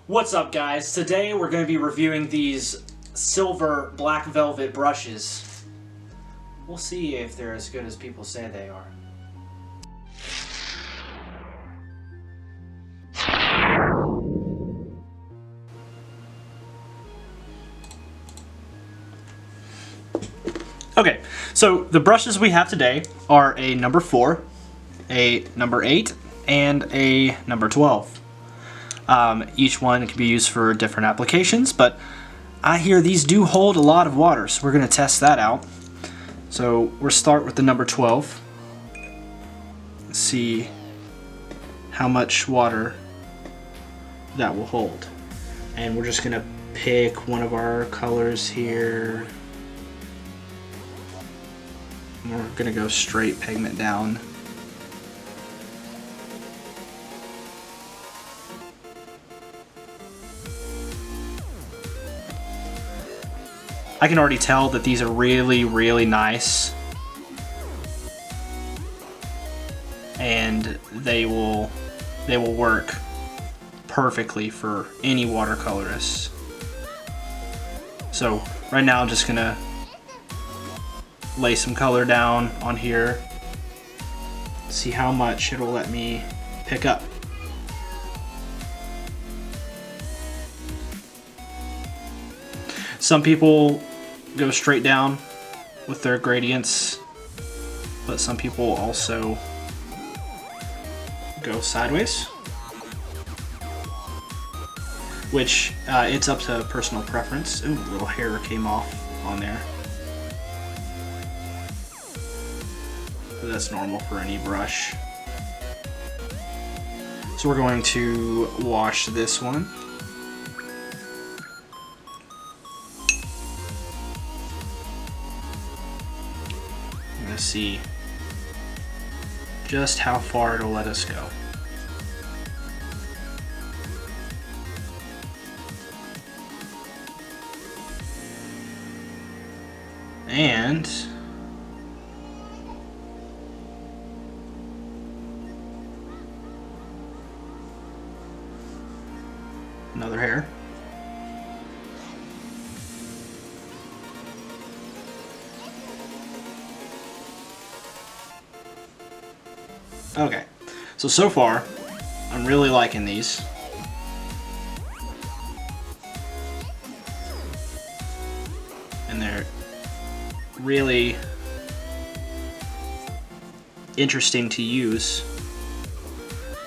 What's up, guys? Today we're going to be reviewing these silver black velvet brushes. We'll see if they're as good as people say they are. Okay, so the brushes we have today are a number 4, a number 8, and a number 12. Each one can be used for different applications, but I hear these do hold a lot of water, so we're going to test that out. So we'll start with the number 12. Let's see how much water that will hold. And we're just going to pick one of our colors here. And we're going to go straight pigment down. I can already tell that these are really, really nice, and they will work perfectly for any watercolorist. So right now I'm just gonna lay some color down on here, see how much it'll let me pick up. Some people go straight down with their gradients, but some people also go sideways, which it's up to personal preference. Ooh, a little hair came off on there. But that's normal for any brush. So we're going to wash this one. See just how far it'll let us go. And another hair. Okay, so far, I'm really liking these. And they're really interesting to use.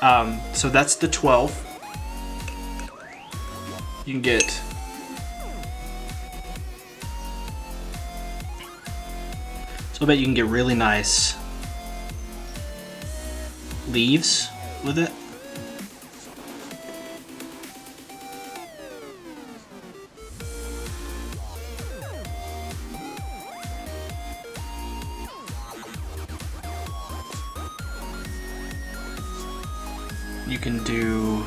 So that's the 12. You can get I bet you can get really nice leaves with it. You can do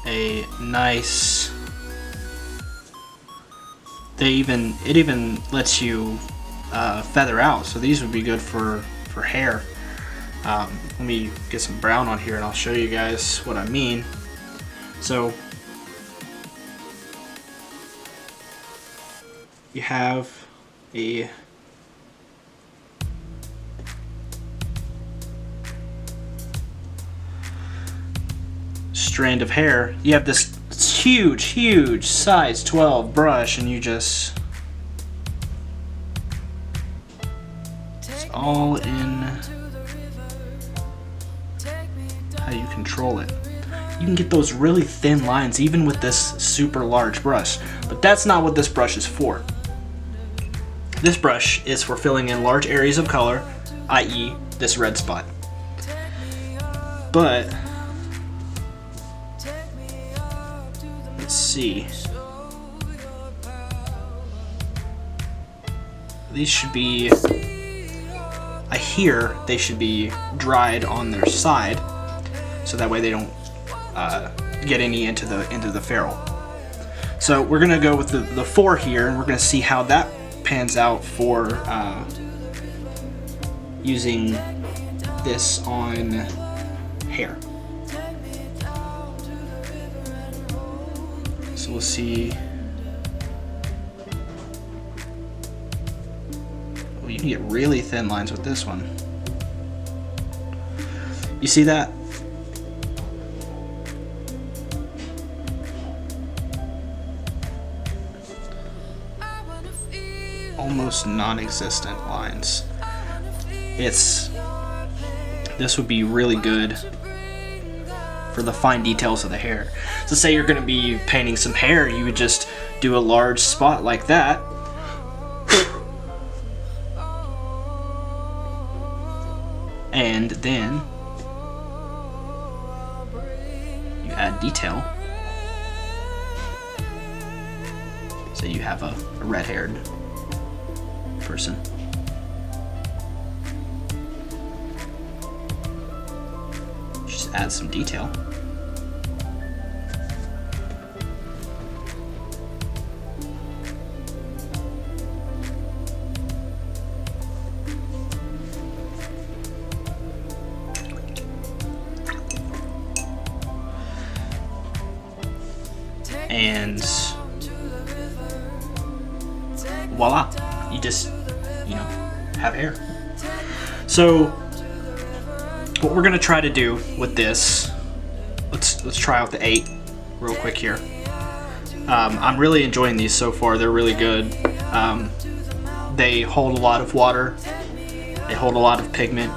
a nice, it even lets you feather out, so these would be good for hair. Let me get some brown on here and I'll show you guys what I mean. So you have a strand of hair. You have this huge size 12 brush, and it's all in how you control it. You can get those really thin lines even with this super large brush, but that's not what this brush is for. This brush is for filling in large areas of color, i.e. this red spot. But let's see. These should be, I hear they should be dried on their side, so that way they don't get any into the ferrule. So we're gonna go with the 4 here, and we're gonna see how that pans out for using this on hair. So we'll see. Oh, you can get really thin lines with this one. You see that? Almost non-existent lines. This would be really good for the fine details of the hair. So say you're going to be painting some hair, you would just do a large spot like that. And then you add detail. So you have a red-haired person. Just add some detail. And voila, you just, have hair. So what we're gonna try to do with this, let's try out the 8 real quick here. I'm really enjoying these so far. They're really good. They hold a lot of water, they hold a lot of pigment,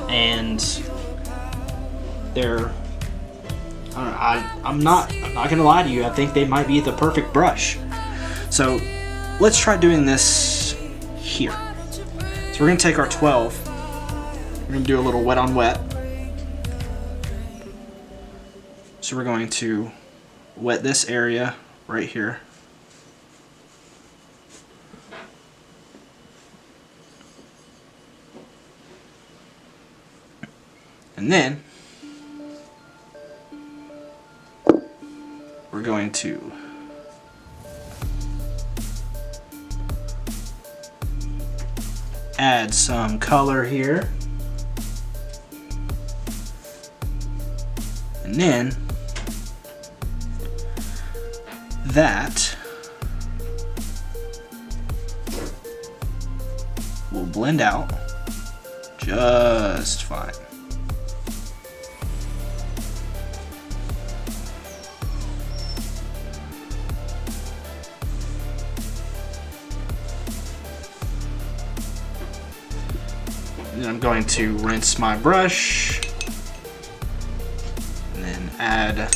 and they're, I'm not gonna lie to you, I think they might be the perfect brush. So let's try doing this here. So we're gonna take our 12, we're gonna do a little wet on wet. So we're going to wet this area right here. And then we're going to add some color here. And then that will blend out just fine. Then I'm going to rinse my brush and then add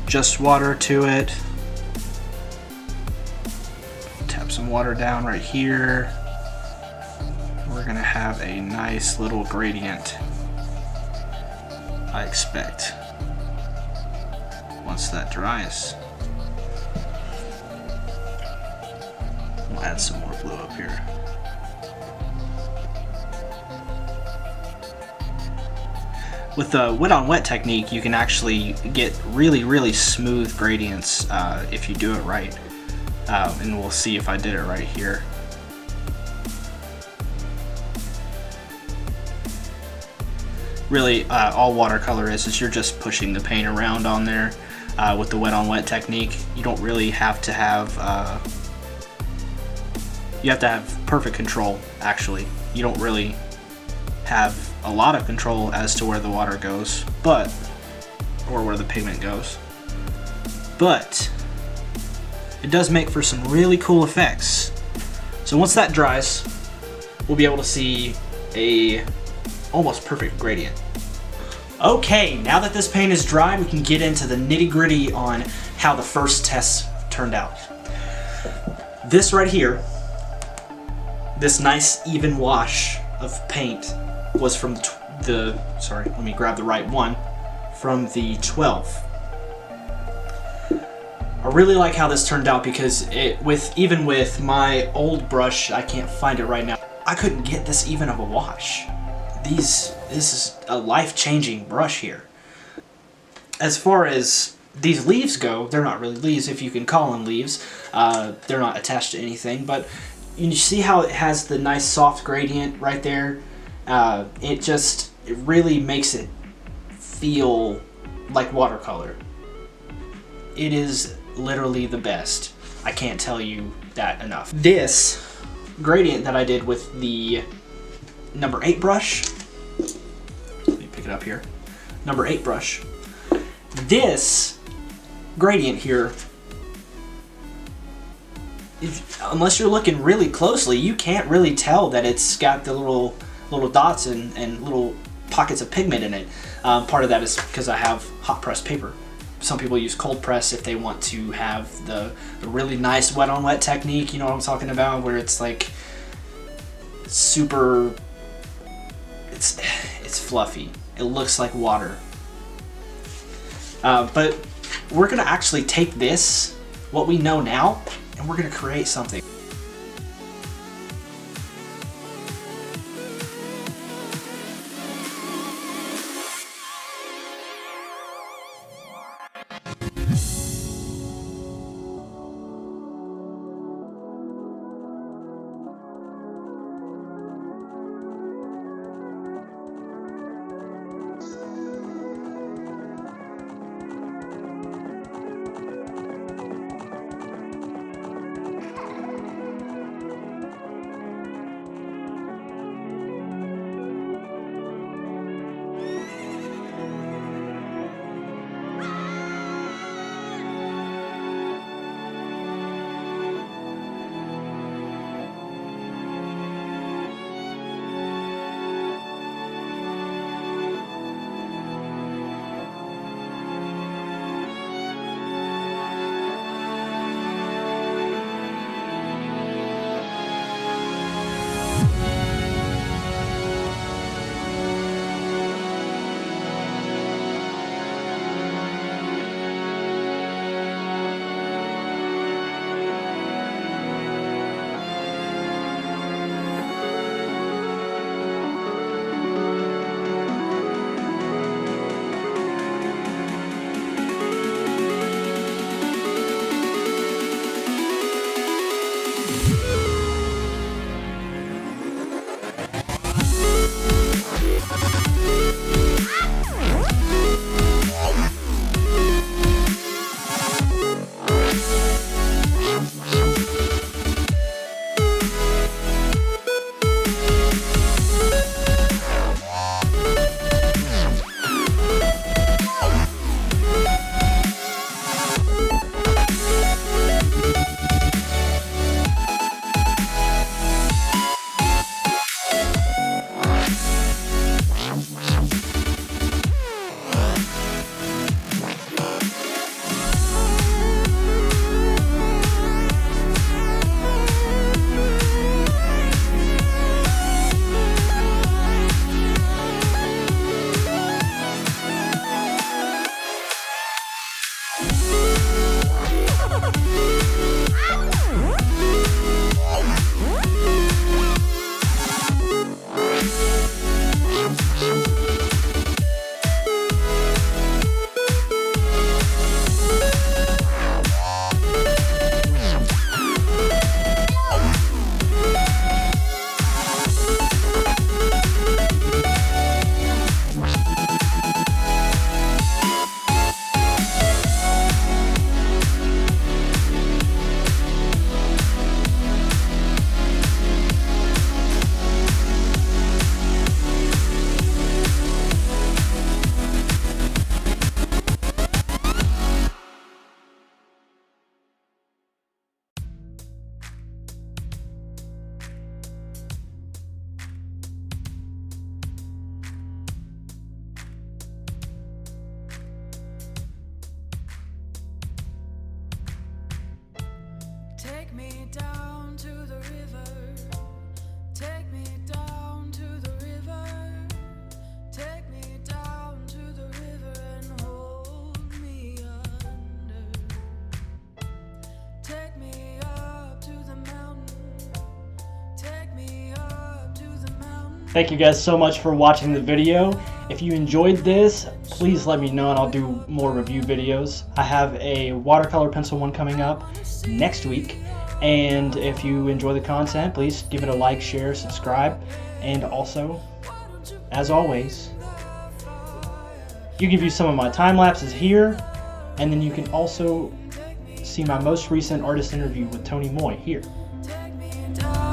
just water to it. Tap some water down right here. We're gonna have a nice little gradient, I expect, once that dries. We'll add some more blue up here. With the wet on wet technique, you can actually get really smooth gradients if you do it right. And we'll see if I did it right here. Really, all watercolor is you're just pushing the paint around on there. With the wet on wet technique, you don't really have to have, you have to have perfect control, actually. You don't really have a lot of control as to where the water goes, or where the pigment goes. But it does make for some really cool effects. So once that dries, we'll be able to see a almost perfect gradient. Okay, now that this paint is dry, we can get into the nitty-gritty on how the first test turned out. This right here, this nice even wash of paint was from sorry, let me grab the right one, from the 12. I really like how this turned out because even with my old brush, I can't find it right now, I couldn't get this even of a wash. This is a life-changing brush here. As far as these leaves go, they're not really leaves if you can call them leaves. They're not attached to anything, but you see how it has the nice soft gradient right there? It really makes it feel like watercolor. It is literally the best. I can't tell you that enough. This gradient that I did with the number 8 brush, let me pick it up here, number 8 brush, this gradient here, unless you're looking really closely, you can't really tell that it's got the little dots and little pockets of pigment in it. Part of that is because I have hot press paper. Some people use cold press if they want to have the really nice wet on wet technique, you know what I'm talking about, where it's like super, it's fluffy. It looks like water. But we're gonna actually take this, what we know now, and we're gonna create something. Take me down to the river. Take me down to the river. Take me down to the river and hold me under. Take me up to the mountain. Take me up to the mountain. Thank you guys so much for watching the video. If you enjoyed this, please let me know and I'll do more review videos. I have a watercolor pencil one coming up next week. And if you enjoy the content, please give it a like, share, subscribe. And also, as always, you can view some of my time lapses here. And then you can also see my most recent artist interview with Tony Moy here. Take me down.